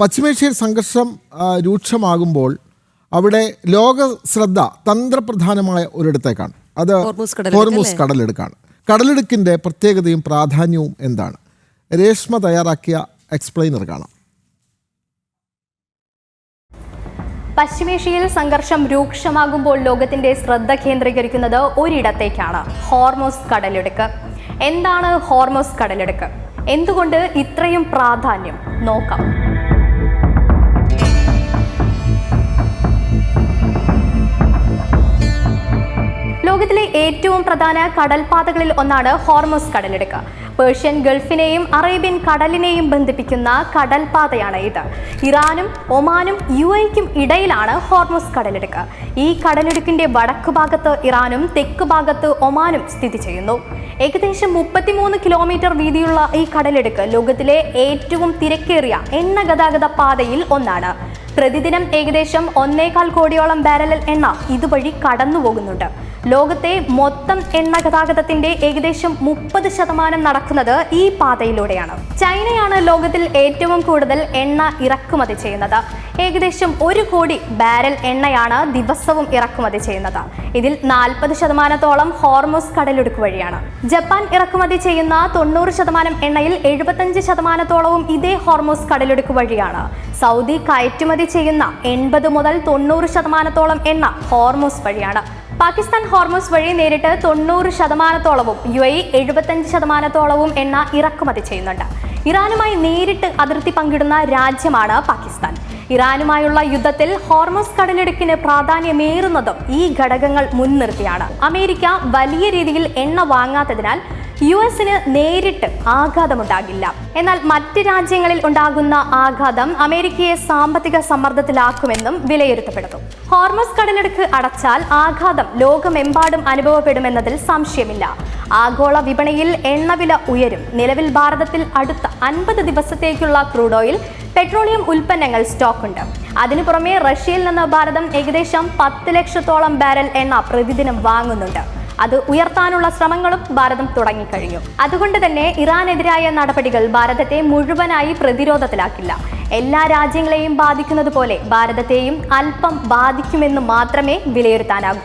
പശ്ചിമേഷ്യയിൽ സംഘർഷം രൂക്ഷമാകുമ്പോൾ അവിടെ ലോക ശ്രദ്ധ തന്ത്രപ്രധാനമായ ഒരിടത്തേക്കാണ്. അത് ഹോർമൂസ് കടലിടുക്കാണ്. കടലിടുക്കിൻ്റെ പ്രത്യേകതയും പ്രാധാന്യവും എന്താണ്? രേഷ്മ തയ്യാറാക്കിയ എക്സ്പ്ലെയിനർ കാണാം. പശ്ചിമേഷ്യയിൽ സംഘർഷം രൂക്ഷമാകുമ്പോൾ ലോകത്തിന്റെ ശ്രദ്ധ കേന്ദ്രീകരിക്കുന്നത് ഒരിടത്തേക്കാണ്, ഹോർമൂസ് കടലിടുക്ക്. എന്താണ് ഹോർമൂസ് കടലിടുക്ക്? എന്തുകൊണ്ട് ഇത്രയും പ്രാധാന്യം? നോക്കാം. ലോകത്തിലെ ഏറ്റവും പ്രധാന കടൽപാതകളിൽ ഒന്നാണ് ഹോർമൂസ് കടലിടുക്ക്. പേർഷ്യൻ ഗൾഫിനെയും അറേബ്യൻ കടലിനെയും ബന്ധിപ്പിക്കുന്ന കടൽപാതയാണ് ഇത്. ഇറാനും ഒമാനും UAEക്കും ഇടയിലാണ് ഹോർമൂസ് കടലിടുക്ക്. ഈ കടലിടുക്കിന്റെ വടക്കു ഭാഗത്ത് ഇറാനും തെക്ക് ഭാഗത്ത് ഒമാനും സ്ഥിതി ചെയ്യുന്നു. ഏകദേശം 33 കിലോമീറ്റർ വീതിയുള്ള ഈ കടലിടുക്ക് ലോകത്തിലെ ഏറ്റവും തിരക്കേറിയ എണ്ണ ഗതാഗത പാതയിൽ ഒന്നാണ്. പ്രതിദിനം ഏകദേശം 1.25 കോടിയോളം ബാരൽ എണ്ണ ഇതുവഴി കടന്നുപോകുന്നുണ്ട്. ലോകത്തെ മൊത്തം എണ്ണ ഗതാഗതത്തിന്റെ ഏകദേശം 30% നടക്കുന്നത് ഈ പാതയിലൂടെയാണ്. ചൈനയാണ് ലോകത്തിൽ ഏറ്റവും കൂടുതൽ എണ്ണ ഇറക്കുമതി ചെയ്യുന്നത്. ഏകദേശം 1 കോടി ബാരൽ എണ്ണയാണ് ദിവസവും ഇറക്കുമതി ചെയ്യുന്നത്. ഇതിൽ 40%-ഓളം ഹോർമൂസ് കടലിടുക്ക് വഴിയാണ്. ജപ്പാൻ ഇറക്കുമതി ചെയ്യുന്ന 90% എണ്ണയിൽ 75%-ഓളവും ഇതേ ഹോർമൂസ് കടലിടുക്ക് വഴിയാണ്. സൗദി കയറ്റുമതി ചെയ്യുന്ന 80 മുതൽ 90%-ഓളം എണ്ണ ഹോർമൂസ് വഴിയാണ്. പാകിസ്ഥാൻ ഹോർമൂസ് വഴി നേരിട്ട് 90%-ഓളവും UAE 75%-ഓളവും എണ്ണ ഇറക്കുമതി ചെയ്യുന്നുണ്ട്. ഇറാനുമായി നേരിട്ട് അതിർത്തി പങ്കിടുന്ന രാജ്യമാണ് പാകിസ്ഥാൻ. ഇറാനുമായുള്ള യുദ്ധത്തിൽ ഹോർമൂസ് കടലിടുക്കിന് പ്രാധാന്യമേറുന്നതും ഈ ഘടകങ്ങൾ മുൻനിർത്തിയാണ്. അമേരിക്ക വലിയ രീതിയിൽ എണ്ണ വാങ്ങാത്തതിനാൽ US-ന് നേരിട്ട് ആഘാതമുണ്ടാകില്ല. എന്നാൽ മറ്റ് രാജ്യങ്ങളിൽ ഉണ്ടാകുന്ന ആഘാതം അമേരിക്കയെ സാമ്പത്തിക സമ്മർദ്ദത്തിലാക്കുമെന്നും വിലയിരുത്തപ്പെടുന്നു. ഹോർമൂസ് കടലിടുക്ക് അടച്ചാൽ ആഘാതം ലോകമെമ്പാടും അനുഭവപ്പെടുമെന്നതിൽ സംശയമില്ല. ആഗോള വിപണിയിൽ എണ്ണവില ഉയരും. നിലവിൽ ഭാരതത്തിൽ അടുത്ത 50 ദിവസത്തേക്കുള്ള ക്രൂഡ് ഓയിൽ, പെട്രോളിയം ഉൽപ്പന്നങ്ങൾ സ്റ്റോക്കുണ്ട്. അതിനു പുറമെ റഷ്യയിൽ നിന്ന് ഭാരതം ഏകദേശം 10 ലക്ഷത്തോളം ബാരൽ എണ്ണ പ്രതിദിനം വാങ്ങുന്നുണ്ട്. അത് ഉയർത്താനുള്ള ശ്രമങ്ങളും ഭാരതം തുടങ്ങിക്കഴിഞ്ഞു. അതുകൊണ്ട് തന്നെ ഇറാനെതിരായ നടപടികൾ ഭാരതത്തെ മുഴുവനായി പ്രതിരോധത്തിലാക്കില്ല. എല്ലാ രാജ്യങ്ങളെയും ബാധിക്കുന്നത് പോലെ ഭാരതത്തെയും അല്പം ബാധിക്കുമെന്ന് മാത്രമേ വിലയിരുത്താനാകൂ.